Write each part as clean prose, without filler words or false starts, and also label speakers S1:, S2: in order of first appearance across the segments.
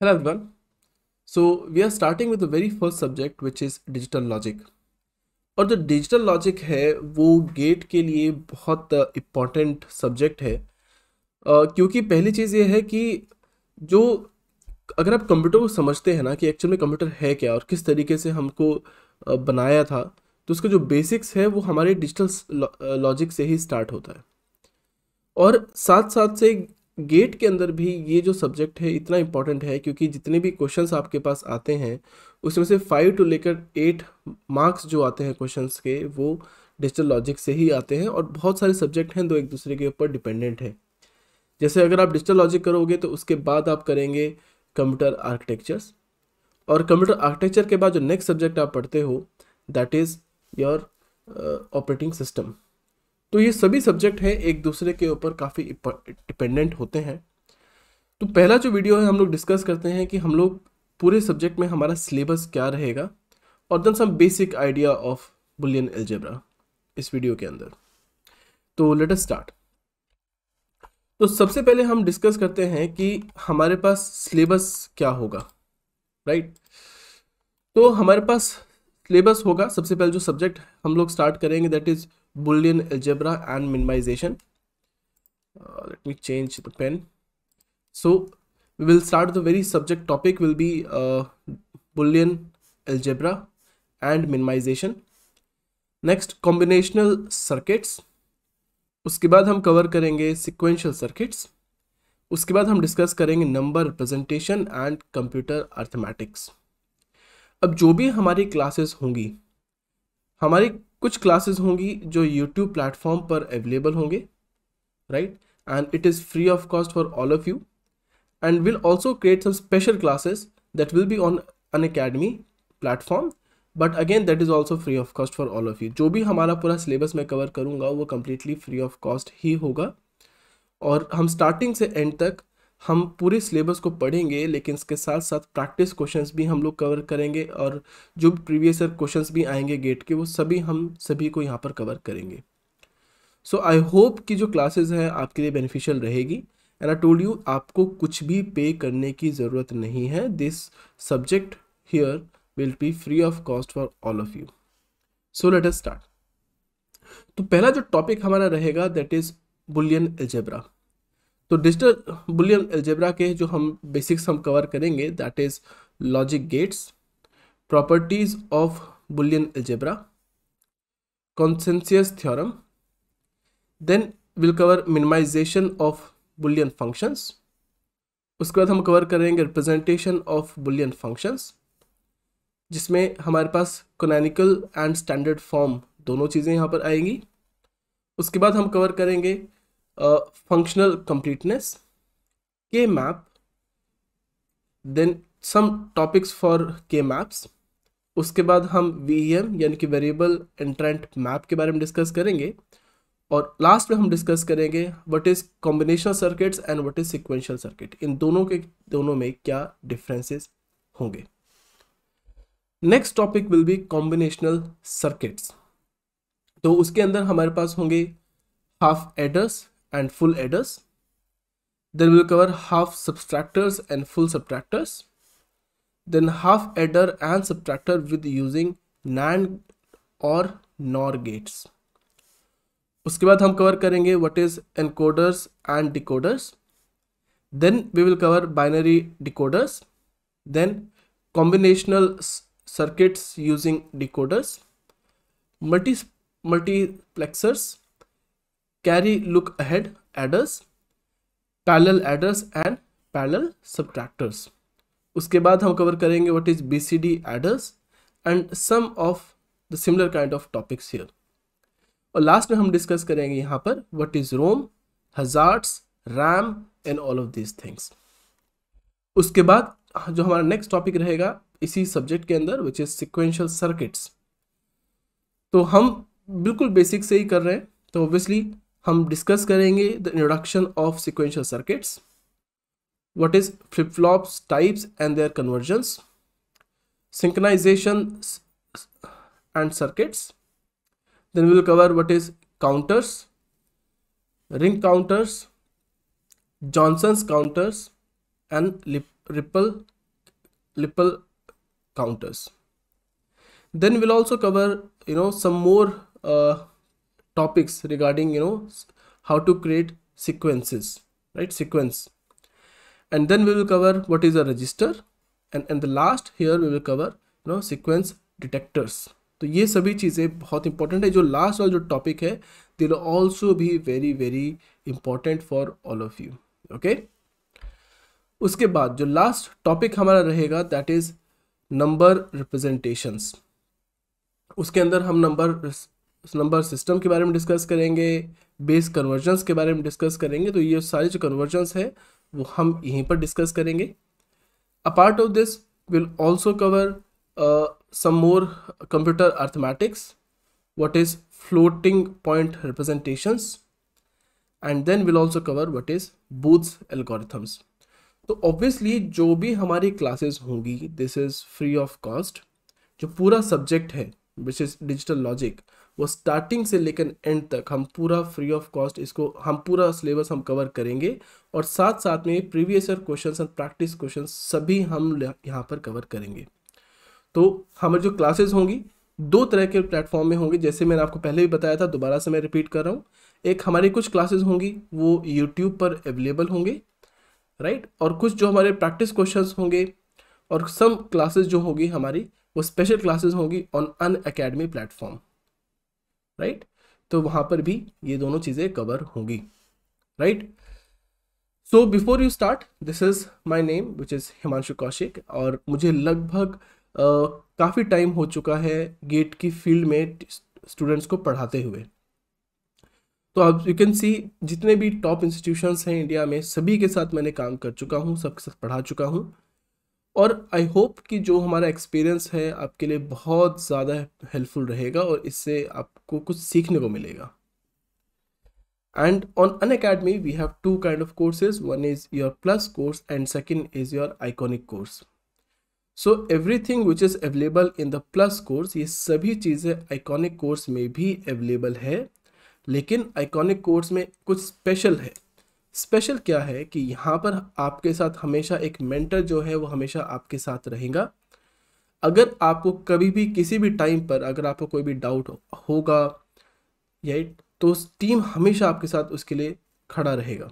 S1: Hello everyone. So we are starting with the very first subject which is digital logic. और जो digital logic है वो gate के लिए बहुत इम्पॉर्टेंट सब्जेक्ट है क्योंकि पहली चीज़ ये है कि जो अगर आप कंप्यूटर को समझते हैं ना कि एक्चुअल में कंप्यूटर है क्या और किस तरीके से हमको बनाया था, तो उसका जो बेसिक्स है वो हमारे डिजिटल लॉजिक से ही स्टार्ट होता है। और साथ साथ से गेट के अंदर भी ये जो सब्जेक्ट है इतना इम्पॉर्टेंट है क्योंकि जितने भी क्वेश्चंस आपके पास आते हैं उसमें से 5 to लेकर 8 मार्क्स जो आते हैं क्वेश्चंस के वो डिजिटल लॉजिक से ही आते हैं। और बहुत सारे सब्जेक्ट हैं जो एक दूसरे के ऊपर डिपेंडेंट है। जैसे अगर आप डिजिटल लॉजिक करोगे तो उसके बाद आप करेंगे कंप्यूटर आर्किटेक्चर्स, और कंप्यूटर आर्किटेक्चर के बाद जो नेक्स्ट सब्जेक्ट आप पढ़ते हो that is your operating system. तो ये सभी सब्जेक्ट हैं एक दूसरे के ऊपर काफ़ी डिपेंडेंट होते हैं। तो पहला जो वीडियो है हम लोग डिस्कस करते हैं कि हम लोग पूरे सब्जेक्ट में हमारा सिलेबस क्या रहेगा और then some basic idea of Boolean algebra इस वीडियो के अंदर। तो लेट अस स्टार्ट। तो सबसे पहले हम डिस्कस करते हैं कि हमारे पास सिलेबस क्या होगा, राइट। तो हमारे पास सिलेबस होगा, सबसे पहले जो सब्जेक्ट हम लोग स्टार्ट करेंगे that is Boolean algebra and minimization. Let me change the pen. So we will start the very subject topic will be Boolean algebra and minimization. Next combinational circuits. उसके बाद हम कवर करेंगे sequential circuits. उसके बाद हम discuss करेंगे number representation and computer arithmetics. अब जो भी हमारी क्लासेस होंगी, हमारी कुछ क्लासेस होंगी जो YouTube प्लेटफॉर्म पर अवेलेबल होंगे, right, and it is free of cost for all of you, and will also create some special classes that will be on Unacademy platform, but again that is also free of cost for all of you. जो भी हमारा पूरा syllabus मैं cover करूँगा वो completely free of cost ही होगा, और हम स्टार्टिंग से एंड तक हम पूरे सिलेबस को पढ़ेंगे, लेकिन इसके साथ साथ प्रैक्टिस क्वेश्चंस भी हम लोग कवर करेंगे, और जो प्रीवियस ईयर क्वेश्चंस भी आएंगे गेट के वो सभी हम सभी को यहाँ पर कवर करेंगे। सो आई होप कि जो क्लासेस हैं आपके लिए बेनिफिशियल रहेगी, एंड आई टोल्ड यू आपको कुछ भी पे करने की ज़रूरत नहीं है। This subject here will be free of cost for all of you. So let us start. तो पहला जो टॉपिक हमारा रहेगा दैट इज़ बुलियन अलजेब्रा। तो डिजिटल बुलियन अलजेब्रा के जो हम बेसिक्स हम कवर करेंगे that is logic gates, properties of Boolean algebra, consensus theorem, then will cover minimisation of Boolean functions. उसके बाद हम कवर करेंगे रिप्रेजेंटेशन ऑफ बुलियन फंक्शंस, जिसमें हमारे पास कैनोनिकल एंड स्टैंडर्ड फॉर्म दोनों चीज़ें यहाँ पर आएंगी। उसके बाद हम कवर करेंगे functional completeness, K-map, then some topics for K-maps। उसके बाद हम VEM यानी कि वेरिएबल एंट्रेंट मैप के बारे में डिस्कस करेंगे, और लास्ट में हम डिस्कस करेंगे what is combinational circuits and what is sequential circuit, इन दोनों में क्या डिफरेंसेस होंगे। Next topic will be combinational circuits. तो उसके अंदर हमारे पास होंगे half adders and full adders. Then we will cover half subtractors and full subtractors. Then half adder and subtractor with using NAND or NOR gates. उसके बाद हम cover करेंगे what is encoders and decoders. Then we will cover binary decoders. Then combinational circuits using decoders, multiplexers, carry look ahead adders, parallel adders and parallel subtractors. उसके बाद हम cover करेंगे what is BCD adders and some of the similar kind of topics here. और last में हम discuss करेंगे यहाँ पर what is ROM, hazards, RAM and all of these things. उसके बाद जो हमारा नेक्स्ट टॉपिक रहेगा इसी सब्जेक्ट के अंदर which is sequential circuits. तो हम बिल्कुल बेसिक से ही कर रहे हैं, तो ऑब्वियसली हम डिस्कस करेंगे the introduction of sequential circuits, what is flip flops types and their conversions, synchronisation and circuits, then we will cover what is counters, ring counters, Johnson's counters and ripple Lipple counters. Then we'll also cover, some more topics regarding, how to create sequences, right? Sequence. And then we will cover what is a register, and the last here we will cover, sequence detectors. तो ये सभी चीज़ें बहुत important है. जो last वाला जो topic है, दे विल ऑल्सो भी very very important for all of you. Okay. उसके बाद जो लास्ट टॉपिक हमारा रहेगा, दैट इज नंबर रिप्रेजेंटेशंस. उसके अंदर हम नंबर सिस्टम के बारे में डिस्कस करेंगे, बेस कन्वर्जन्स के बारे में डिस्कस करेंगे. तो ये सारे जो कन्वर्जन्स है वो हम यहीं पर डिस्कस करेंगे. A part of this will also cover some more computer arithmetics, what is floating point representations, and then we'll also cover what is Booth's algorithms. तो ऑब्वियसली जो भी हमारी क्लासेस होंगी, this is free of cost. जो पूरा subject है which is digital logic, वो starting से लेकर एंड तक हम पूरा फ्री ऑफ कॉस्ट इसको हम पूरा सिलेबस हम कवर करेंगे. और साथ साथ में previous year questions and practice questions सभी हम यहाँ पर कवर करेंगे. तो हमारी जो क्लासेस होंगी दो तरह के प्लेटफॉर्म में होंगे, जैसे मैंने आपको पहले भी बताया था, दोबारा से मैं रिपीट कर रहा हूँ. एक हमारी कुछ क्लासेस होंगी वो यूट्यूब पर अवेलेबल होंगे, राइट. और कुछ जो हमारे प्रैक्टिस क्वेश्चंस होंगे, और सम क्लासेस जो होगी हमारी वो स्पेशल क्लासेस होंगी ऑन अनअकैडमी प्लेटफॉर्म, राइट. तो वहाँ पर भी ये दोनों चीज़ें कवर होंगी, right. So before you start, this is my name which is Himanshu Kaushik, और मुझे लगभग काफ़ी टाइम हो चुका है गेट की फील्ड में स्टूडेंट्स को पढ़ाते हुए. तो अब यू कैन सी जितने भी टॉप इंस्टीट्यूशंस हैं इंडिया में, सभी के साथ मैंने काम कर चुका हूँ, सबके साथ पढ़ा चुका हूँ. और आई होप कि जो हमारा एक्सपीरियंस है आपके लिए बहुत ज़्यादा हेल्पफुल रहेगा और इससे आपको कुछ सीखने को मिलेगा. And on Unacademy, we have two kind of courses. One is your plus course and second is your iconic course. So everything which is available in the plus course, ये सभी चीज़ें iconic course में भी available है. लेकिन iconic course में कुछ special है. स्पेशल क्या है कि यहाँ पर आपके साथ हमेशा एक मेंटर जो है वो हमेशा आपके साथ रहेगा. अगर आपको कभी भी किसी भी टाइम पर अगर आपको कोई भी डाउट होगा, राइट, तो टीम हमेशा आपके साथ उसके लिए खड़ा रहेगा.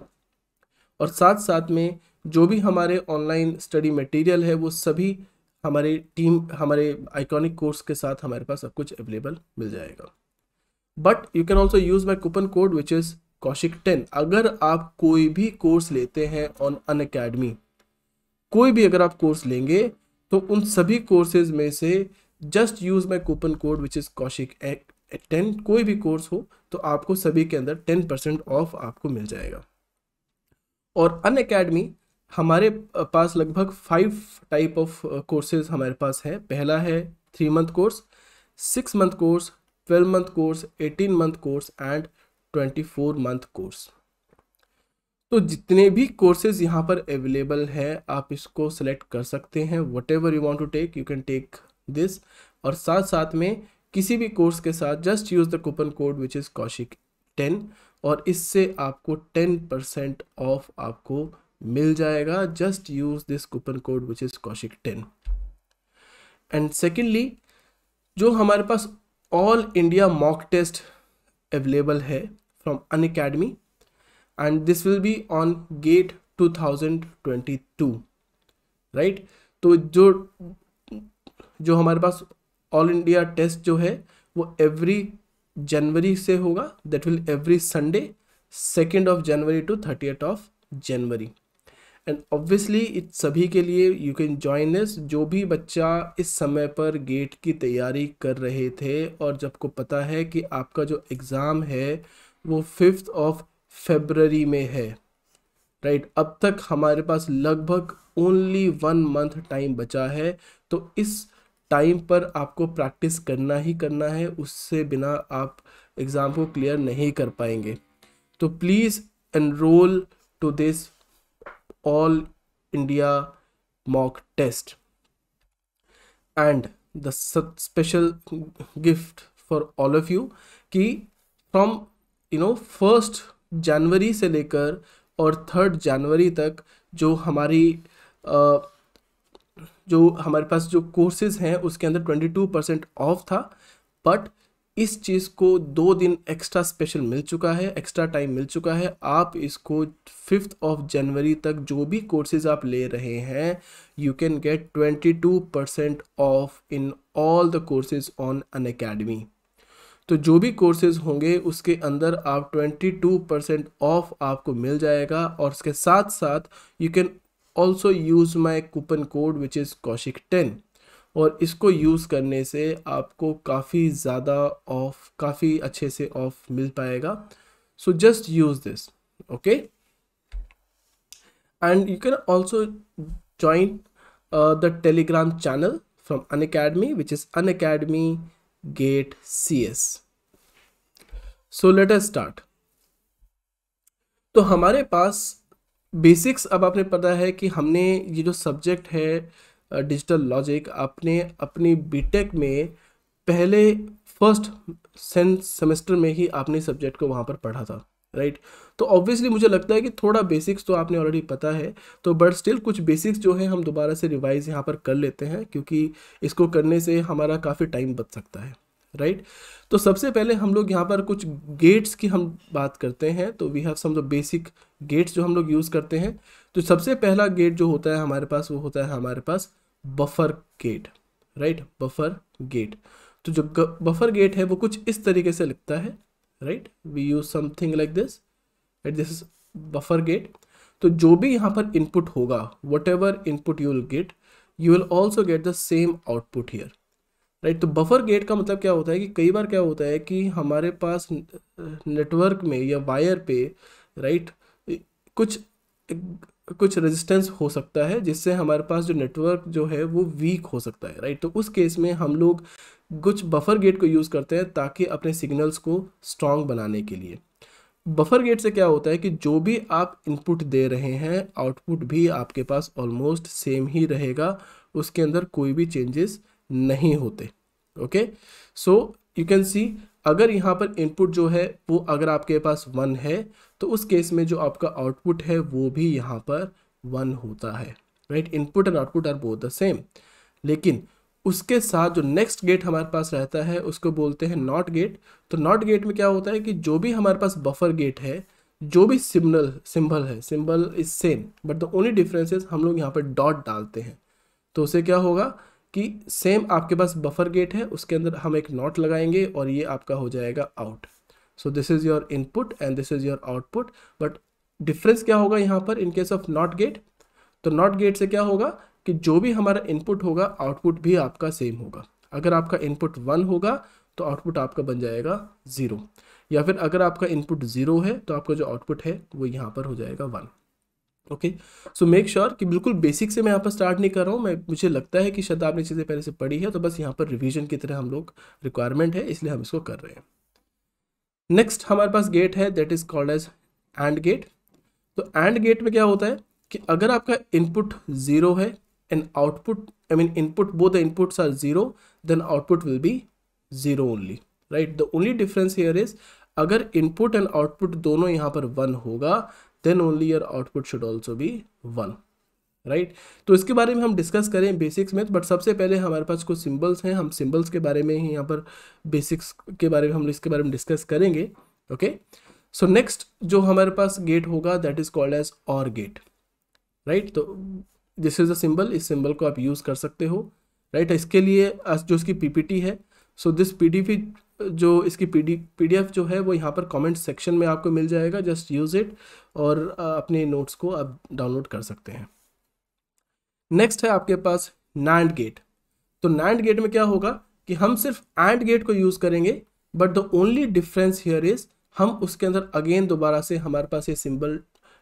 S1: और साथ साथ में जो भी हमारे ऑनलाइन स्टडी मटेरियल है वो सभी हमारे आइकॉनिक कोर्स के साथ हमारे पास सब कुछ अवेलेबल मिल जाएगा. But you can also use my coupon code which is Kaushik10. अगर आप कोई भी कोर्स लेते हैं ऑन अनअकैडमी, कोई भी अगर आप कोर्स लेंगे तो उन सभी कोर्सेज में से just use my coupon code which is Kaushik10. कोई भी कोर्स हो तो आपको सभी के अंदर 10% ऑफ आपको मिल जाएगा. और अनअकैडमी हमारे पास लगभग 5 टाइप ऑफ कोर्सेज हमारे पास है. पहला है 3 month course, 6 month course, 12 month course, 18 month course and 24 month course. तो जितने भी कोर्सेज यहाँ पर अवेलेबल है आप इसको सेलेक्ट कर सकते हैं. Whatever you want to take you can take this. और साथ साथ में किसी भी कोर्स के साथ just use the coupon code which is Kaushik10 और इससे आपको 10% ऑफ आपको मिल जाएगा. Just use this coupon code which is Kaushik10. And secondly, जो हमारे पास all India mock test available है from Unacademy and this will be on GATE 2022, right. तो जो हमारे पास ऑल इंडिया टेस्ट जो है वो एवरी जनवरी से होगा. That will every Sunday 2 January to 30 January. And obviously इस सभी के लिए यू कैन जॉइन दिस. जो भी बच्चा इस समय पर गेट की तैयारी कर रहे थे और जब को पता है कि आपका जो एग्ज़ाम है वो 5 फरवरी में है, राइट. अब तक हमारे पास लगभग ओनली 1 मंथ टाइम बचा है. तो इस टाइम पर आपको प्रैक्टिस करना ही करना है, उससे बिना आप एग्ज़ाम को क्लियर नहीं कर पाएंगे. तो please enrol to this all India mock test. And the special gift for all of you कि फ्रॉम 1 जनवरी से लेकर और 3 जनवरी तक जो हमारी जो हमारे पास जो कोर्सेज हैं उसके अंदर 22% ऑफ था, बट इस चीज़ को 2 दिन एक्स्ट्रा स्पेशल मिल चुका है, एक्स्ट्रा टाइम मिल चुका है। आप इसको 5 जनवरी तक जो भी कोर्सेज आप ले रहे हैं, you can get 22% of in all the courses on Unacademy. तो जो भी कोर्सेज होंगे उसके अंदर आप 22% ऑफ आपको मिल जाएगा, और उसके साथ साथ you can also use my coupon code which is कौशिक10, और इसको यूज़ करने से आपको काफ़ी ज़्यादा ऑफ, काफ़ी अच्छे से ऑफ मिल पाएगा। So just use this, okay. And you can also join the Telegram channel from Unacademy, which is Unacademy Gate CS. So let us start. तो हमारे पास बेसिक्स, अब आपने पता है कि हमने ये जो सब्जेक्ट है डिजिटल लॉजिक, आपने अपनी बीटेक में पहले फर्स्ट सेमेस्टर में ही आपने सब्जेक्ट को वहाँ पर पढ़ा था, राइट। तो ऑब्वियसली मुझे लगता है कि थोड़ा बेसिक्स तो आपने ऑलरेडी पता है, तो बट स्टिल कुछ बेसिक्स जो है हम दोबारा से रिवाइज यहाँ पर कर लेते हैं, क्योंकि इसको करने से हमारा काफ़ी टाइम बच सकता है, राइट। तो सबसे पहले हम लोग यहाँ पर कुछ गेट्स की हम बात करते हैं। तो we have some the basic gates जो हम लोग यूज़ करते हैं। तो सबसे पहला गेट जो होता है हमारे पास, वो होता है हमारे पास buffer gate, right, buffer gate. तो जो बफर गेट है वो कुछ इस तरीके से लिखता है, right, we use something like this, right, this is buffer gate. तो जो भी यहाँ पर इनपुट होगा, whatever input you will get, you will also get the same output here, right. तो बफर गेट का मतलब क्या होता है कि कई बार क्या होता है कि हमारे पास नेटवर्क में या वायर पे, राइट, कुछ कुछ रेजिस्टेंस हो सकता है, जिससे हमारे पास जो नेटवर्क जो है वो वीक हो सकता है, राइट। तो उस केस में हम लोग कुछ बफर गेट को यूज़ करते हैं ताकि अपने सिग्नल्स को स्ट्रॉन्ग बनाने के लिए। बफर गेट से क्या होता है कि जो भी आप इनपुट दे रहे हैं, आउटपुट भी आपके पास ऑलमोस्ट सेम ही रहेगा, उसके अंदर कोई भी चेंजेस नहीं होते, ओके। सो यू कैन सी, अगर यहाँ पर इनपुट जो है वो अगर आपके पास 1 है, तो उस केस में जो आपका आउटपुट है वो भी यहाँ पर 1 होता है, right. Input and output are both the same. लेकिन उसके साथ जो नेक्स्ट गेट हमारे पास रहता है उसको बोलते हैं नॉट गेट। तो नॉट गेट में क्या होता है कि जो भी हमारे पास बफर गेट है, जो भी सिंबल है, symbol is same, but the only difference is हम लोग यहाँ पर डॉट डालते हैं। तो उससे क्या होगा कि सेम आपके पास बफर गेट है, उसके अंदर हम एक नॉट लगाएंगे और ये आपका हो जाएगा out. So this is your input and this is your output. But difference क्या होगा यहाँ पर in case of not gate? तो नॉट गेट से क्या होगा कि जो भी हमारा इनपुट होगा, आउटपुट भी आपका सेम होगा। अगर आपका इनपुट 1 होगा तो आउटपुट आपका बन जाएगा 0, या फिर अगर आपका इनपुट 0 है तो आपका जो आउटपुट है वो यहाँ पर हो जाएगा 1। ओके, सो मेक श्योर कि बिल्कुल बेसिक से मैं यहाँ पर स्टार्ट नहीं कर रहा हूँ। मुझे लगता है कि शायद आपने चीज़ें पहले से पढ़ी है, तो बस यहाँ पर रिवीजन की तरह हम लोग रिक्वायरमेंट है, इसलिए हम इसको कर रहे हैं। नेक्स्ट हमारे पास गेट है that is called as and gate. तो एंड गेट में क्या होता है कि अगर आपका इनपुट 0 है and output, I mean input, both the inputs are 0, then output will be 0 only, right. The only difference here is अगर इनपुट एंड आउटपुट दोनों यहाँ पर 1 होगा, then only your output should also be 1, right. तो इसके बारे में हम डिस्कस करें बेसिक्स में, बट सबसे पहले हमारे पास कुछ सिंबल्स हैं, हम सिंबल्स के बारे में ही यहाँ पर बेसिक्स के बारे में हम इसके बारे में डिस्कस करेंगे, ओके। सो नेक्स्ट जो हमारे पास गेट होगा दैट इज कॉल्ड एज और गेट, राइट। तो दिस इज अ सिंबल, इस सिंबल को आप यूज़ कर सकते हो, राइट। इसके लिए जो इसकी पीपीटी है, सो दिस पीडीएफ, जो इसकी पीडीएफ जो है वो यहाँ पर कमेंट सेक्शन में आपको मिल जाएगा, जस्ट यूज़ इट और अपने नोट्स को आप डाउनलोड कर सकते हैं। नेक्स्ट है आपके पास नैंड गेट। तो नैंड गेट में क्या होगा कि हम सिर्फ एंड गेट को यूज़ करेंगे, but the only difference here is हम उसके अंदर अगेन दोबारा से हमारे पास ये सिंबल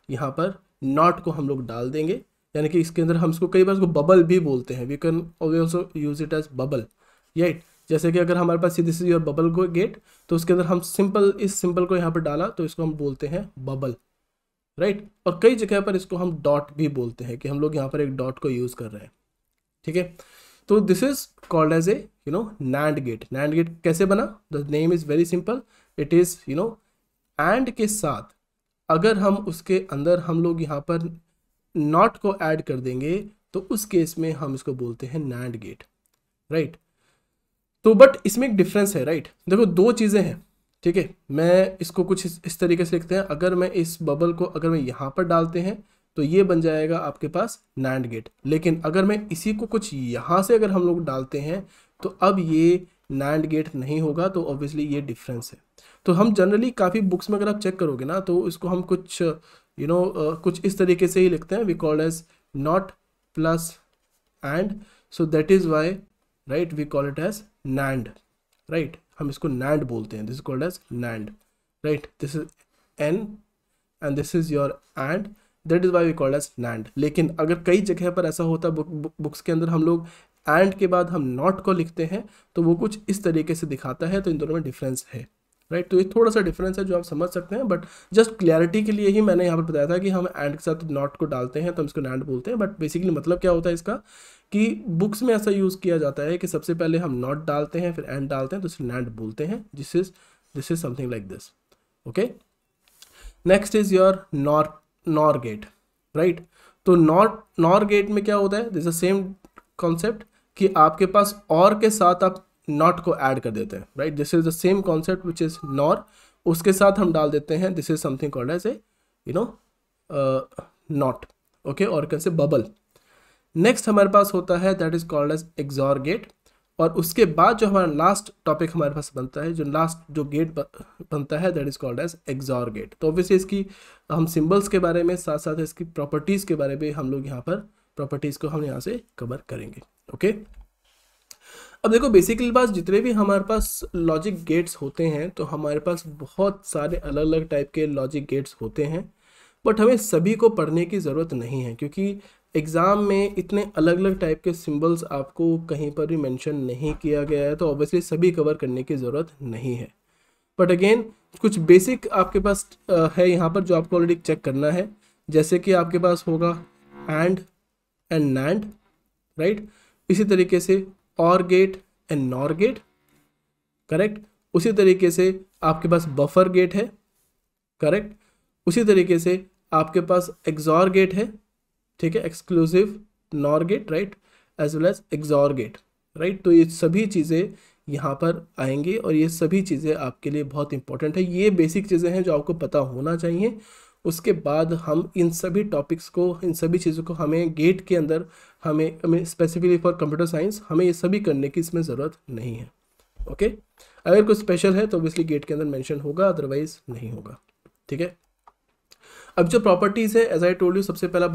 S1: यहाँ पर नॉट को हम लोग डाल देंगे, यानी कि इसके अंदर हम इसको कई बार इसको बबल भी बोलते हैं, we can also use it as bubble, right. जैसे कि अगर हमारे पास दिस इज योर बबल को गेट, तो उसके अंदर हम सिंपल इस सिंबल को यहाँ पर डाला तो इसको हम बोलते हैं बबल, राइट। और कई जगह पर इसको हम डॉट भी बोलते हैं कि हम लोग यहाँ पर एक डॉट को यूज़ कर रहे हैं, ठीक है। तो this is called as a NAND gate. NAND gate कैसे बना? The name is very simple, it is and के साथ अगर हम उसके अंदर हम लोग यहाँ पर नॉट को ऐड कर देंगे, तो उस केस में हम इसको बोलते हैं नैंड गेट, राइट। तो बट इसमें एक डिफरेंस है, राइट। देखो दो चीज़ें हैं, ठीक है। मैं इसको कुछ इस तरीके से लिखते हैं, अगर मैं इस बबल को अगर मैं यहाँ पर डालते हैं तो ये बन जाएगा आपके पास नैंड गेट, लेकिन अगर मैं इसी को कुछ यहाँ से अगर हम लोग डालते हैं तो अब ये नैंड गेट नहीं होगा। तो ऑब्वियसली ये डिफरेंस है। तो हम जनरली काफ़ी बुक्स में अगर आप चेक करोगे ना तो इसको हम कुछ कुछ इस तरीके से ही लिखते हैं, we called as not plus and, so that is why right we call it as NAND, right. हम इसको नैंड बोलते हैं, this is called as NAND, right. This is an and this is your and, that is why we called as NAND. लेकिन अगर कई जगह पर ऐसा होता है बुक्स के अंदर हम लोग एंड के बाद हम नॉट को लिखते हैं तो वो कुछ इस तरीके से दिखाता है। तो इन दोनों में डिफरेंस है, राइट। तो ये थोड़ा सा डिफरेंस है जो आप समझ सकते हैं, बट जस्ट क्लैरिटी के लिए ही मैंने यहाँ पर बताया था कि हम एंड के साथ नॉट को डालते हैं तो हम इसको नैंड बोलते हैं। बट बेसिकली मतलब क्या होता है इसका कि बुक्स में ऐसा यूज़ किया जाता है कि सबसे पहले हम नॉट डालते हैं फिर एंड डालते हैं तो इसे नैंड बोलते हैं। This is something like this, okay. Next is your NOR gate, right. तो नॉर गेट में क्या होता है, दिस इज सेम कॉन्सेप्ट कि आपके पास और के साथ आप नॉट को ऐड कर देते हैं, right. This is the same concept which is NOR, उसके साथ हम डाल देते हैं this is something called as a not, okay, और कैसे बबल। नेक्स्ट हमारे पास होता है that is called as XOR gate, और उसके बाद जो हमारा लास्ट टॉपिक हमारे पास बनता है, जो लास्ट जो गेट बनता है that is called as XOR gate. तो ऑब्वियसली इसकी हम सिंबल्स के बारे में साथ साथ इसकी प्रॉपर्टीज़ के बारे में हम लोग यहाँ पर प्रॉपर्टीज़ को हम यहाँ से कवर करेंगे, ओके। अब देखो बेसिकली बात, जितने भी हमारे पास लॉजिक गेट्स होते हैं तो हमारे पास बहुत सारे अलग अलग टाइप के लॉजिक गेट्स होते हैं, बट हमें सभी को पढ़ने की ज़रूरत नहीं है क्योंकि एग्ज़ाम में इतने अलग अलग टाइप के सिंबल्स आपको कहीं पर भी मेंशन नहीं किया गया है, तो ऑब्वियसली सभी कवर करने की ज़रूरत नहीं है। बट अगेन कुछ बेसिक आपके पास है यहाँ पर जो आपको ऑलरेडी चेक करना है, जैसे कि आपके पास होगा एंड नैंड, राइट। इसी तरीके से OR gate and NOR gate, correct. उसी तरीके से आपके पास बफर गेट है, करेक्ट। उसी तरीके से आपके पास एक्सॉर गेट है, ठीक है, exclusive NOR gate, right, as well as XOR gate, right. तो ये सभी चीज़ें यहाँ पर आएंगी और ये सभी चीज़ें आपके लिए बहुत इंपॉर्टेंट है। ये बेसिक चीज़ें हैं जो आपको पता होना चाहिए। उसके बाद हम इन सभी टॉपिक्स को, इन सभी चीज़ों को हमें गेट के अंदर हमें स्पेसिफिकली फॉर कंप्यूटर साइंस हमें ये सभी करने की इसमें ज़रूरत नहीं है, ओके। अगर कुछ स्पेशल है तो ऑब्वियसली गेट के अंदर मेंशन होगा, अदरवाइज नहीं होगा, ठीक है। अब जो प्रॉपर्टीज़ है एज आई टोल्ड यू, सबसे पहला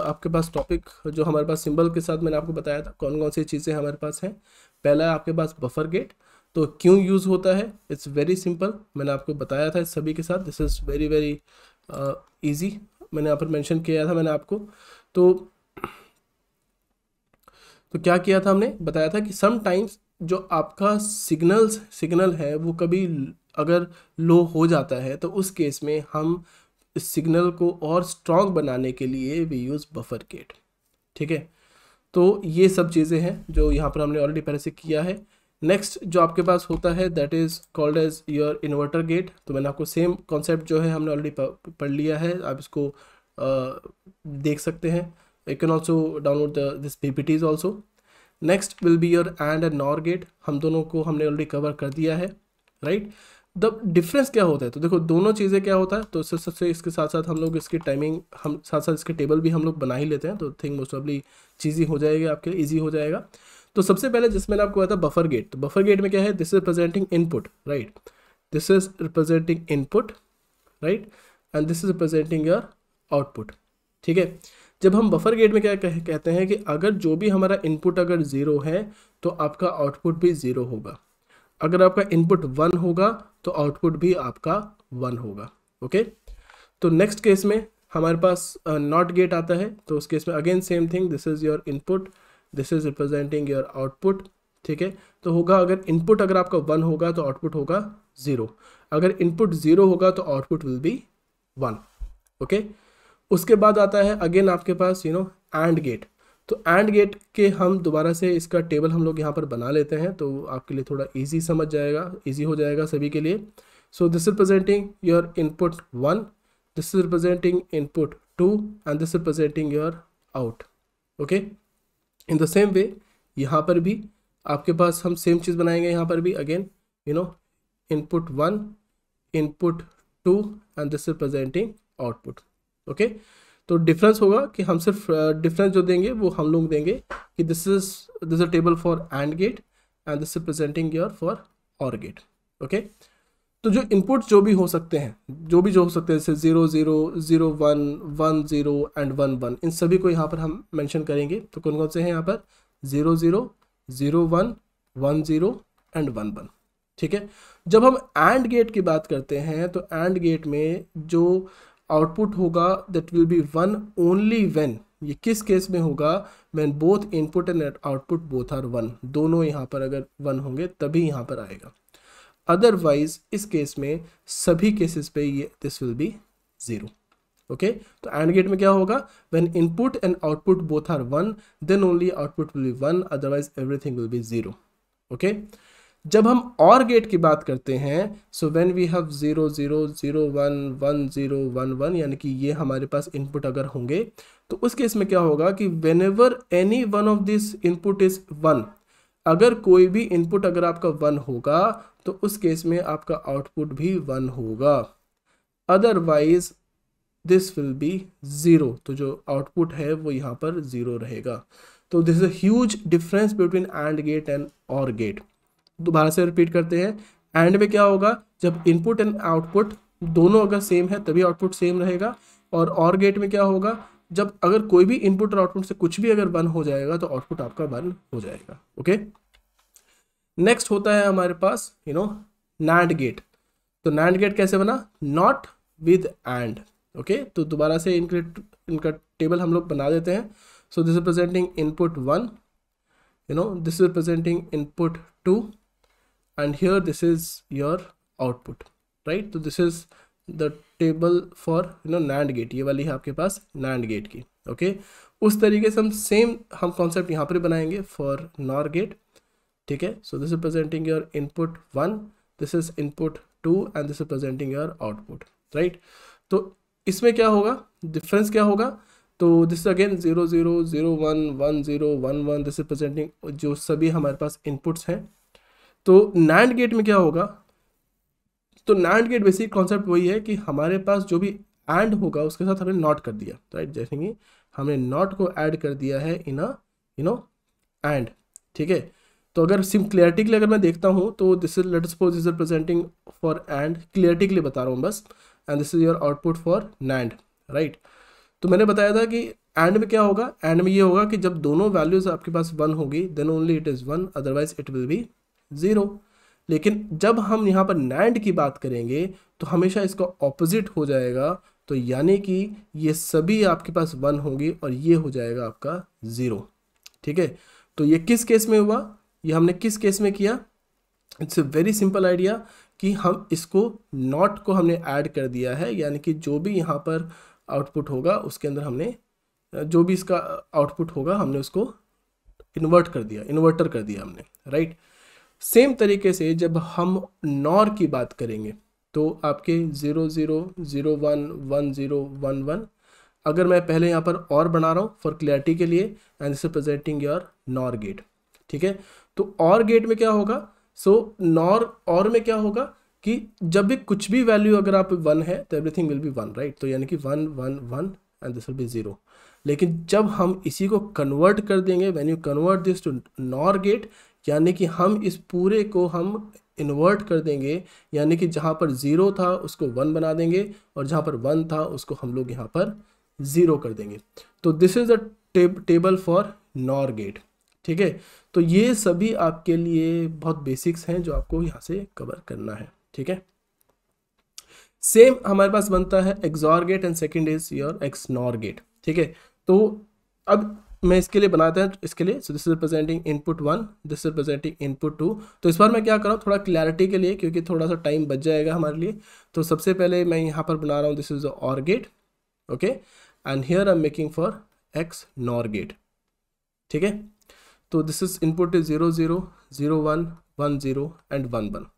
S1: आपके पास टॉपिक जो हमारे पास सिंबल के साथ मैंने आपको बताया था कौन कौन सी चीज़ें हमारे पास हैं। पहला है आपके पास बफर गेट। तो क्यों यूज़ होता है, इट्स वेरी सिंपल, मैंने आपको बताया था इस सभी के साथ। This is very very easy, मैंने यहाँ पर मेंशन किया था मैंने आपको। तो क्या किया था, हमने बताया था कि समटाइम्स जो आपका सिग्नल है वो कभी अगर लो हो जाता है तो उस केस में हम इस सिग्नल को और स्ट्रॉन्ग बनाने के लिए वी यूज़ बफर गेट, ठीक है। तो ये सब चीज़ें हैं जो यहाँ पर हमने ऑलरेडी पहले से किया है। नेक्स्ट जो आपके पास होता है that is called as your inverter gate. तो मैंने आपको सेम कॉन्सेप्ट जो है हमने ऑलरेडी पढ़ लिया है, आप इसको देख सकते हैं। You can also download this PPTs also. Next will be your and NOR gate, हम दोनों को हमने ऑलरेडी कवर कर दिया है, राइट। द डिफरेंस क्या होता है, तो देखो दोनों चीज़ें क्या होता है, तो सबसे इसके साथ साथ हम लोग इसकी टाइमिंग हम साथ साथ इसके टेबल भी हम लोग बना ही लेते हैं, तो थिंग मोस्ट प्रॉब्ली चीज़ हो जाएगी आपके लिए, ईजी हो जाएगा। तो सबसे पहले जिसमें मैंने आपको बताया था बफर गेट, तो बफर गेट में क्या है, this is representing input, right, this is representing input, right, and this is representing your output, ठीक है। जब हम बफर गेट में क्या कहते हैं कि अगर जो भी हमारा इनपुट अगर 0 है तो आपका आउटपुट भी 0 होगा, अगर आपका इनपुट 1 होगा तो आउटपुट भी आपका 1 होगा, ओके। तो नेक्स्ट केस में हमारे पास नॉट गेट आता है, तो उस केस में again same thing, this is your input, this is representing your output, ठीक है। तो होगा अगर इनपुट अगर आपका 1 होगा तो आउटपुट होगा 0, अगर इनपुट 0 होगा तो आउटपुट विल बी 1, ओके। उसके बाद आता है अगेन आपके पास एंड गेट। तो एंड गेट के हम दोबारा से इसका टेबल हम लोग यहाँ पर बना लेते हैं, तो आपके लिए थोड़ा इजी समझ जाएगा, इजी हो जाएगा सभी के लिए। So this is representing your input 1, this is representing input 2 and this is representing your out, okay. In the same वे यहाँ पर भी आपके पास हम सेम चीज़ बनाएंगे। यहाँ पर भी again input 1, input 2 and this is presenting output. Okay, तो डिफरेंस होगा कि हम सिर्फ डिफरेंस जो देंगे वो हम लोग देंगे कि this is a table for and gate and this is presenting your for OR gate. Okay, तो जो इनपुट जो भी हो सकते हैं, जो हो सकते हैं, जैसे 0 0 0 1 1 0 एंड 1 1, इन सभी को यहाँ पर हम मेंशन करेंगे। तो कौन कौन से हैं यहाँ पर? 0 0 0 1 1 0 एंड 1 1। ठीक है, जब हम एंड गेट की बात करते हैं तो एंड गेट में जो आउटपुट होगा that will be 1 only when, ये किस केस में होगा? When both input and output both are 1, दोनों यहाँ पर अगर 1 होंगे तभी यहाँ पर आएगा। अदरवाइज इस केस में सभी केसेस पे ये दिस विल बी 0। ओके, तो एंड गेट में क्या होगा? When input and output both are 1 then only output will be 1, otherwise everything will be 0। Okay, जब हम और गेट की बात करते हैं, सो व्हेन वी हैव 0 0 0 1 1 0 1 1, यानी कि ये हमारे पास इनपुट अगर होंगे तो उस केस में क्या होगा कि whenever any one of this input is 1, अगर कोई भी इनपुट अगर आपका 1 होगा तो उस केस में आपका आउटपुट भी 1 होगा, अदरवाइज दिस विल बी 0, तो जो आउटपुट है वो यहाँ पर 0 रहेगा। तो this is a huge difference between and gate and OR gate. दोबारा से रिपीट करते हैं, एंड में क्या होगा? जब इनपुट एंड आउटपुट दोनों अगर सेम है तभी आउटपुट सेम रहेगा। और गेट में क्या होगा? जब अगर कोई भी इनपुट और आउटपुट से कुछ भी अगर 1 हो जाएगा तो आउटपुट आपका 1 हो जाएगा। ओके, नेक्स्ट होता है हमारे पास नैंड गेट। तो नैंड गेट कैसे बना? Not with and. ओके, तो दोबारा से इनका टेबल हम लोग बना देते हैं। So this is presenting input 1, this is representing input 2 and here this is your output, right? तो this is the table for NAND gate, ये वाली है आपके पास NAND gate की। ओके, उस तरीके से हम कॉन्सेप्ट यहाँ पर बनाएंगे फॉर NOR gate। ठीक है, so this is presenting your input 1, this is input 2 and this is presenting your output, right? तो इसमें क्या होगा? डिफरेंस क्या होगा? तो this again 0 0 0 1 1 0 1 1, this is presenting जो सभी हमारे पास इनपुट्स हैं। तो नैंड गेट में क्या होगा? तो नैंड गेट बेसिक कॉन्सेप्ट वही है कि हमारे पास जो भी एंड होगा उसके साथ हमने नॉट कर दिया, राइट? जैसे कि हमने नॉट को ऐड कर दिया है इन अ एंड। ठीक है, तो अगर सिम क्लियरिटी के लिए अगर मैं देखता हूँ तो this is let suppose this is presenting for and, clarity के लिए बता रहा हूँ बस, and this is your output for NAND, right? तो मैंने बताया था कि एंड में क्या होगा? एंड में ये होगा कि जब दोनों वैल्यूज आपके पास 1 होगी then only it is 1, otherwise it will be 0। लेकिन जब हम यहाँ पर नैंड की बात करेंगे तो हमेशा इसका ऑपोजिट हो जाएगा, तो यानी कि ये सभी आपके पास 1 होंगी और ये हो जाएगा आपका 0। ठीक है, तो ये किस केस में हुआ? ये हमने किस केस में किया? It's a very simple idea कि हम इसको नॉट को हमने ऐड कर दिया है, यानी कि जो भी यहाँ पर आउटपुट होगा उसके अंदर हमने जो भी इसका आउटपुट होगा हमने उसको इन्वर्टर कर दिया हमने, राइट? सेम तरीके से जब हम नॉर की बात करेंगे तो आपके 0 0 0 1 1 0 1 1, अगर मैं पहले यहाँ पर और बना रहा हूँ फॉर क्लियरिटी के लिए, and this is presenting your NOR gate. ठीक है, तो और गेट में क्या होगा? सो नॉर और में क्या होगा कि जब भी कुछ भी वैल्यू अगर आप 1 है तो एवरीथिंग विल बी 1, राइट? तो यानी कि 1 1 1 एंड दिस विल बी 0। लेकिन जब हम इसी को कन्वर्ट कर देंगे, when you convert this to NOR gate, यानी कि हम इस पूरे को हम इन्वर्ट कर देंगे, यानी कि जहाँ पर 0 था उसको 1 बना देंगे और जहाँ पर 1 था उसको हम लोग यहाँ पर 0 कर देंगे। तो this is a table for NOR gate. ठीक है, तो ये सभी आपके लिए बहुत बेसिक्स हैं जो आपको यहाँ से कवर करना है। ठीक है, सेम हमारे पास बनता है XOR gate and second is your XNOR gate. ठीक है, तो अब मैं इसके लिए बनाता हूँ, इसके लिए so this is representing input 1, this is representing input 2। तो इस बार मैं क्या कर रहा हूँ थोड़ा क्लैरिटी के लिए, क्योंकि थोड़ा सा टाइम बच जाएगा हमारे लिए, तो सबसे पहले मैं यहाँ पर बना रहा हूँ this is OR gate, okay, and here I am making for XNOR gate. ठीक है, तो this is input is 0 0 0 1 1 0 and 1 1।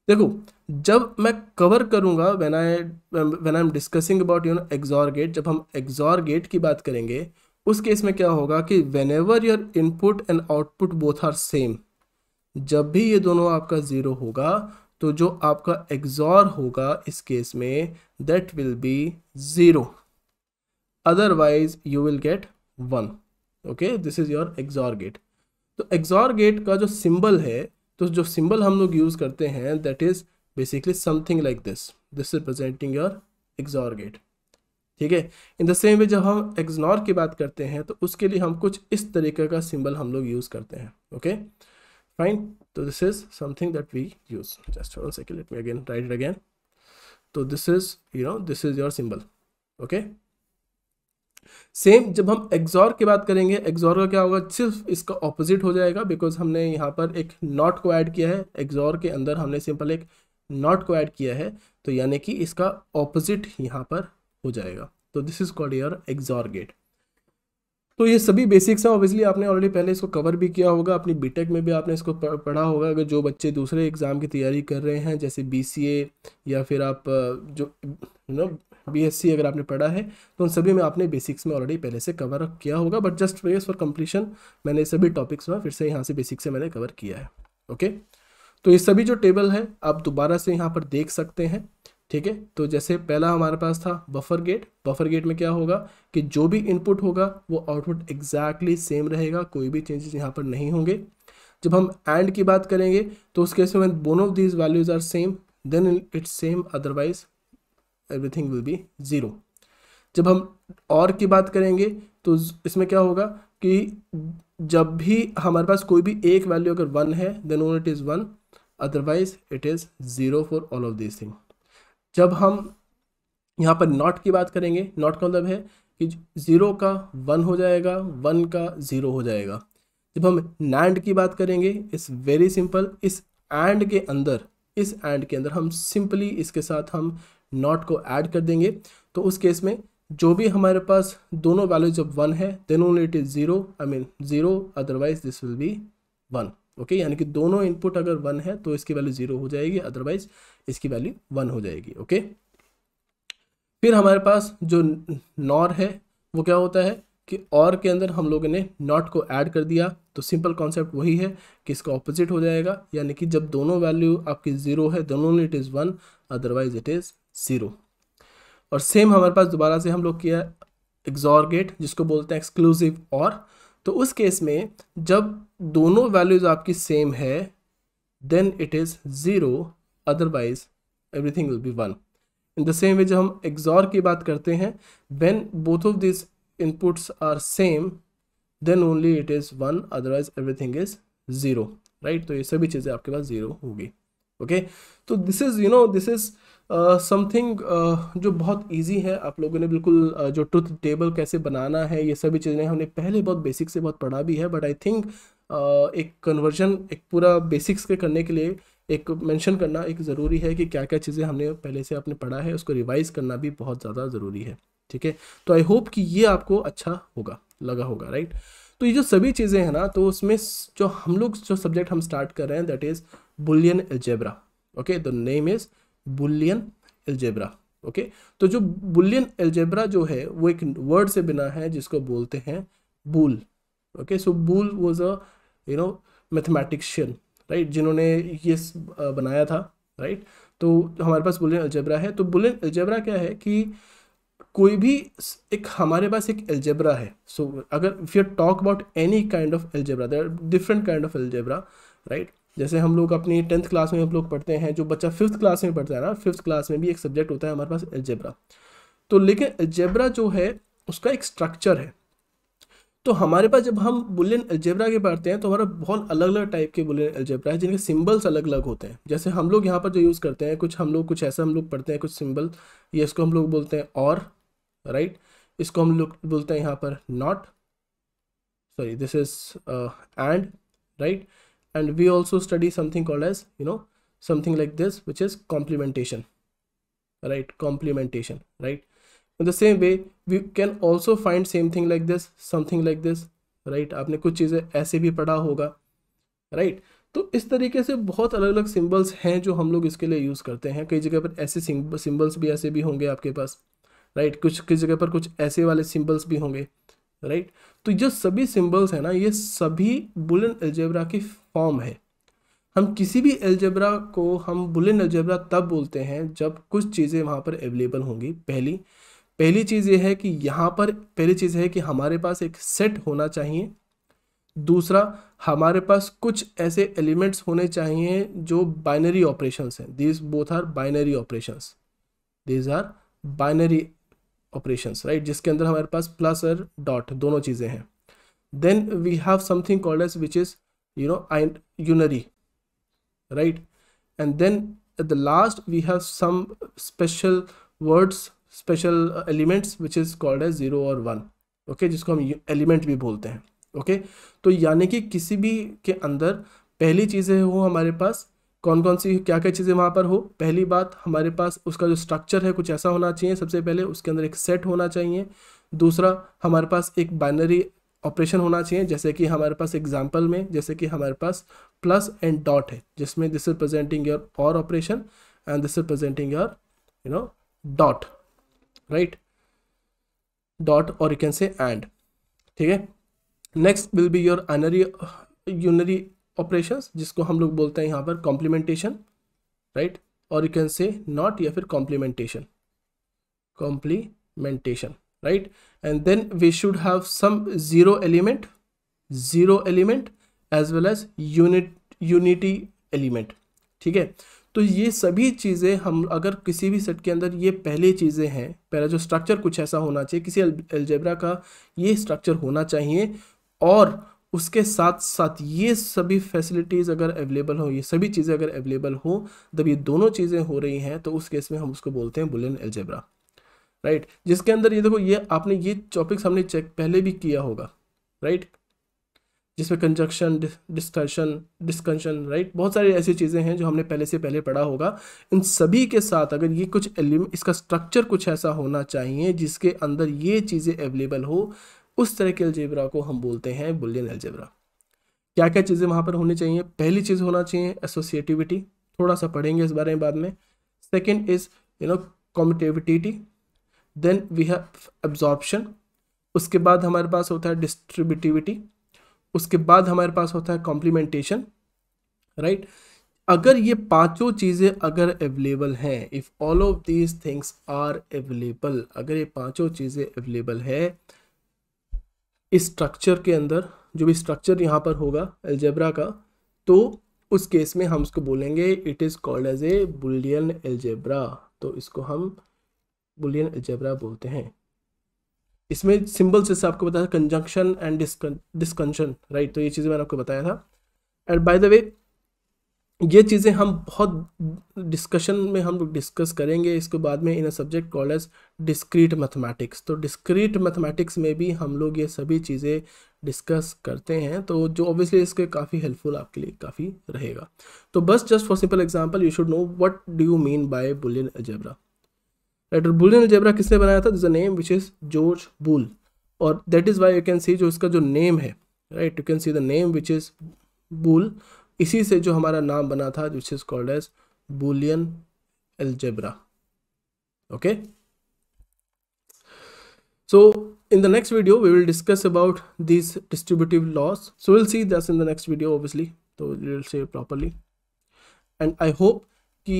S1: देखो, जब मैं कवर करूंगा when I am discussing about XOR gate, जब हम एक्सॉर गेट की बात करेंगे उस केस में क्या होगा कि whenever your input and output both are same, जब भी ये दोनों आपका ज़ीरो होगा तो जो आपका एक्सॉर होगा इस केस में that will be zero, otherwise you will get 1। Okay, this is your XOR gate. तो एक्सॉर गेट का जो सिंबल है, तो जो सिंबल हम लोग यूज़ करते हैं that is basically something like this is representing your XOR gate. ठीक है, इन द सेम वे जब हम एक्सनॉर की बात करते हैं तो उसके लिए हम कुछ इस तरीके का सिंबल हम लोग यूज़ करते हैं। ओके फाइन, तो this is something that we use. Just one second, let me again write it again. तो this is this is your symbol. Okay, same जब हम एक्सॉर की बात करेंगे, एक्सॉर का क्या होगा, सिर्फ इसका ऑपोजिट हो जाएगा, बिकॉज हमने यहाँ पर एक नॉट को ऐड किया है। एक्सॉर के अंदर हमने सिंपल एक नॉट को ऐड किया है, तो यानी कि इसका ऑपोजिट यहाँ पर हो जाएगा। तो this is called your XOR gate. तो ये सभी बेसिक्स हैं, ऑब्वियसली आपने ऑलरेडी पहले इसको कवर भी किया होगा, अपनी बीटेक में भी आपने इसको पढ़ा होगा। अगर जो बच्चे दूसरे एग्ज़ाम की तैयारी कर रहे हैं जैसे बीसीए या फिर आप जो बीएससी अगर आपने पढ़ा है तो उन सभी में आपने बेसिक्स में ऑलरेडी पहले से कवर किया होगा, बट जस्ट फॉर कंप्लीशन मैंने सभी टॉपिक्स में फिर से यहाँ से बेसिक से मैंने कवर किया है। ओके, तो ये सभी जो टेबल है आप दोबारा से यहाँ पर देख सकते हैं। ठीक है, तो जैसे पहला हमारे पास था बफर गेट। बफर गेट में क्या होगा कि जो भी इनपुट होगा वो आउटपुट एग्जैक्टली सेम रहेगा, कोई भी चेंजेस यहाँ पर नहीं होंगे। जब हम एंड की बात करेंगे तो उस केस में both of these values are same then it's same, otherwise everything will be zero. जब हम और की बात करेंगे तो इसमें क्या होगा कि जब भी हमारे पास कोई भी एक वैल्यू अगर 1 है then only it is 1, otherwise it is 0 for all of these thing. जब हम यहाँ पर नॉट की बात करेंगे, नॉट का मतलब है कि 0 का 1 हो जाएगा, 1 का 0 हो जाएगा। जब हम नैंड की बात करेंगे, इट्स वेरी सिंपल, इस एंड के अंदर हम सिंपली इसके साथ हम नॉट को ऐड कर देंगे। तो उस केस में जो भी हमारे पास दोनों वैल्यूज जब 1 है then only it is 0, otherwise this will be 1। Okay, यानी कि दोनों इनपुट अगर 1 है तो इसकी वैल्यू 0 हो जाएगी, अदरवाइज इसकी वैल्यू 1 हो जाएगी। ओके, फिर हमारे पास जो नॉर है वो क्या होता है कि और के अंदर हम लोगों ने नॉट को ऐड कर दिया, तो सिंपल कॉन्सेप्ट वही है कि इसका ऑपोजिट हो जाएगा, यानी कि जब दोनों वैल्यू आपकी 0 है दोनों it is 1, otherwise it is 0। और सेम हमारे पास दोबारा से हम लोग किया एक्सॉर गेट जिसको बोलते हैं एक्सक्लूसिव और। तो उस केस में जब दोनों वैल्यूज आपकी सेम है then it is 0, otherwise everything will be 1। In the same way जब हम एक्सॉर की बात करते हैं, when both of this inputs are same then only it is 1, otherwise everything is 0, right. तो ये सभी चीज़ें आपके पास 0 होगी। ओके, तो this is this is something जो बहुत इजी है। आप लोगों ने बिल्कुल जो ट्रुथ टेबल कैसे बनाना है ये सभी चीज़ें हमने पहले बहुत बेसिक से बहुत पढ़ा भी है, बट आई थिंक एक कन्वर्जन एक पूरा बेसिक्स के करने के लिए एक मेंशन करना एक ज़रूरी है कि क्या क्या चीज़ें हमने पहले से आपने पढ़ा है उसको रिवाइज करना भी बहुत ज़्यादा ज़रूरी है। ठीक है, तो आई होप कि ये आपको अच्छा लगा होगा, राइट। तो ये जो सभी चीज़ें हैं ना, तो उसमें जो हम लोग जो सब्जेक्ट हम स्टार्ट कर रहे हैं that is Boolean algebra. Okay, the name is Boolean algebra. Okay, तो जो बुलियन अलजेब्रा जो है वो एक वर्ड से बना है जिसको बोलते हैं Boole. Okay, so Boole was a mathematician, right, जिन्होंने ये बनाया था, राइट। तो हमारे पास बुलियन अलजेब्रा है। तो बुलियन अलजेब्रा क्या है कि कोई भी एक हमारे पास एक अलजेब्रा है। सो अगर if you talk about any kind of algebra, there are different kind of algebra, right. जैसे हम लोग अपनी 10th क्लास में हम लोग पढ़ते हैं, जो बच्चा 5th क्लास में पढ़ता है ना, 5th क्लास में भी एक सब्जेक्ट होता है हमारे पास अलजेब्रा। तो लेकिन अलजेब्रा जो है उसका एक स्ट्रक्चर है। तो हमारे पास जब हम बुलियन अलजेब्रा के पढ़ते हैं तो हमारा बहुत अलग अलग टाइप के बुलियन अलजेब्रा है जिनके सिंबल्स अलग अलग होते हैं। जैसे हम लोग यहाँ पर जो यूज़ करते हैं कुछ ऐसा हम लोग पढ़ते हैं कुछ सिंबल, ये इसको हम लोग बोलते हैं और, राइट। इसको हम लोग बोलते हैं यहाँ पर not, sorry this is and, right. And we also study something called as something like this which is complementation, right, right. In the same way we can also find same thing like this, something like this, right। आपने कुछ चीज़ें ऐसे भी पढ़ा होगा, right। तो इस तरीके से बहुत अलग अलग सिंबल्स हैं जो हम लोग इसके लिए यूज़ करते हैं। कई जगह पर ऐसे सिंबल्स भी ऐसे भी होंगे आपके पास, राइट। कुछ किस जगह पर कुछ ऐसे वाले सिंबल्स भी होंगे, राइट। तो जो सभी सिंबल्स है ना, ये सभी बुलियन अलजेब्रा की फॉर्म है। हम किसी भी अलजेब्रा को हम बुलियन अलजेब्रा तब बोलते हैं जब कुछ चीज़ें वहाँ पर अवेलेबल होंगी। पहली चीज़ ये है कि यहाँ पर पहली चीज़ है कि हमारे पास एक सेट होना चाहिए। दूसरा, हमारे पास कुछ ऐसे एलिमेंट्स होने चाहिए जो बाइनरी ऑपरेशंस हैं। These both are binary operations, these are binary operations, right, जिसके अंदर हमारे पास प्लस और डॉट दोनों चीज़ें हैं। Then we have something called as which is unary, right, and then at the last we have some special words, special elements which is called as 0 और 1, okay, जिसको हम एलिमेंट भी बोलते हैं। ओके तो यानी कि किसी भी के अंदर पहली चीज़ें हो हमारे पास कौन कौन सी क्या क्या चीज़ें वहाँ पर हो। पहली बात, हमारे पास उसका जो स्ट्रक्चर है कुछ ऐसा होना चाहिए, सबसे पहले उसके अंदर एक सेट होना चाहिए। दूसरा, हमारे पास एक बाइनरी ऑपरेशन होना चाहिए, जैसे कि हमारे पास एग्जांपल में जैसे कि हमारे पास प्लस एंड डॉट है, जिसमें this is presenting your OR operation and this is presenting your dot, right, dot और यू कैन से एंड, ठीक है। Next will be your unary operations, जिसको हम लोग बोलते हैं यहाँ पर कॉम्प्लीमेंटेशन, राइट, और यू कैन से नॉट या फिर complementation, right, and then we should have some zero element as well as unity element, ठीक है। तो ये सभी चीज़ें हम अगर किसी भी सेट के अंदर ये पहली चीज़ें हैं, पहला जो स्ट्रक्चर कुछ ऐसा होना चाहिए, किसी अलजेब्रा का ये स्ट्रक्चर होना चाहिए, और उसके साथ साथ ये सभी फैसिलिटीज़ अगर अवेलेबल हो, ये सभी चीज़ें अगर अवेलेबल हो, जब ये दोनों चीज़ें हो रही हैं तो उस केस में हम उसको बोलते हैं बुलियन अलजेब्रा, राइट, जिसके अंदर ये देखो, ये आपने ये टॉपिक्स हमने चेक पहले भी किया होगा, राइट, जिसमें कंजक्शन, डिस्कंशन, राइट, बहुत सारी ऐसी चीज़ें हैं जो हमने पहले पढ़ा होगा। इन सभी के साथ अगर ये कुछ एलिमेंट, इसका स्ट्रक्चर कुछ ऐसा होना चाहिए जिसके अंदर ये चीज़ें अवेलेबल हो, उस तरह के अलजेब्रा को हम बोलते हैं बुलियन अलजेब्रा। क्या क्या चीज़ें वहाँ पर होनी चाहिए? पहली चीज़ होना चाहिए एसोसिएटिविटी, थोड़ा सा पढ़ेंगे इस बारे में बाद में। Second is commutativity, then we have absorption, उसके बाद हमारे पास होता है डिस्ट्रीब्यूटिविटी, उसके बाद हमारे पास होता है कॉम्प्लीमेंटेशन, राइट। अगर ये पांचों चीज़ें अगर अवेलेबल हैं, if all of these things are available, अगर ये पांचों चीज़ें अवेलेबल है इस स्ट्रक्चर के अंदर, जो भी स्ट्रक्चर यहाँ पर होगा अलजेब्रा का, तो उस केस में हम उसको बोलेंगे it is called as a Boolean algebra. तो इसको हम बुलियन अलजेब्रा बोलते हैं। इसमें सिंबल जैसे आपको बताया कंजंक्शन एंड डिस्कंशन, राइट, तो ये चीज़ें मैंने आपको बताया था। एंड बाय द वे ये चीज़ें हम बहुत डिस्कशन में हम लोग डिस्कस करेंगे इसके बाद में in a subject called as discrete mathematics. तो डिस्क्रीट मैथमेटिक्स में भी हम लोग ये सभी चीज़ें डिस्कस करते हैं, तो जो ऑब्वियसली इसके काफ़ी हेल्पफुल आपके लिए काफ़ी रहेगा। तो बस just for simple example you should know what do you mean by Boolean algebra, right. और बुलियन अलजेब्रा किसने बनाया था? This a name which is George Boole, और that is why you can see जो इसका जो नेम है, right, you can see the name which is Boole, इसी से जो हमारा नाम बना था which is called as Boolean algebra. Okay, so in the next video we will discuss about these distributive laws, so we'll see this in the next video obviously, so we'll see it properly, and I hope कि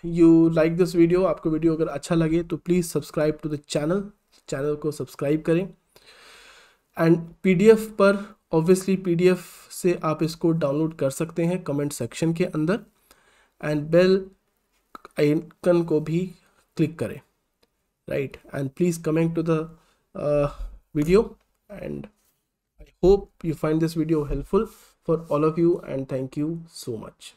S1: you like this video. आपको video अगर अच्छा लगे तो please subscribe to the channel को subscribe करें। And PDF पर obviously PDF से आप इसको डाउनलोड कर सकते हैं कमेंट सेक्शन के अंदर, एंड बेल आइकन को भी क्लिक करें, right, and please comment to the video, and I hope you find this video helpful for all of you, and thank you so much.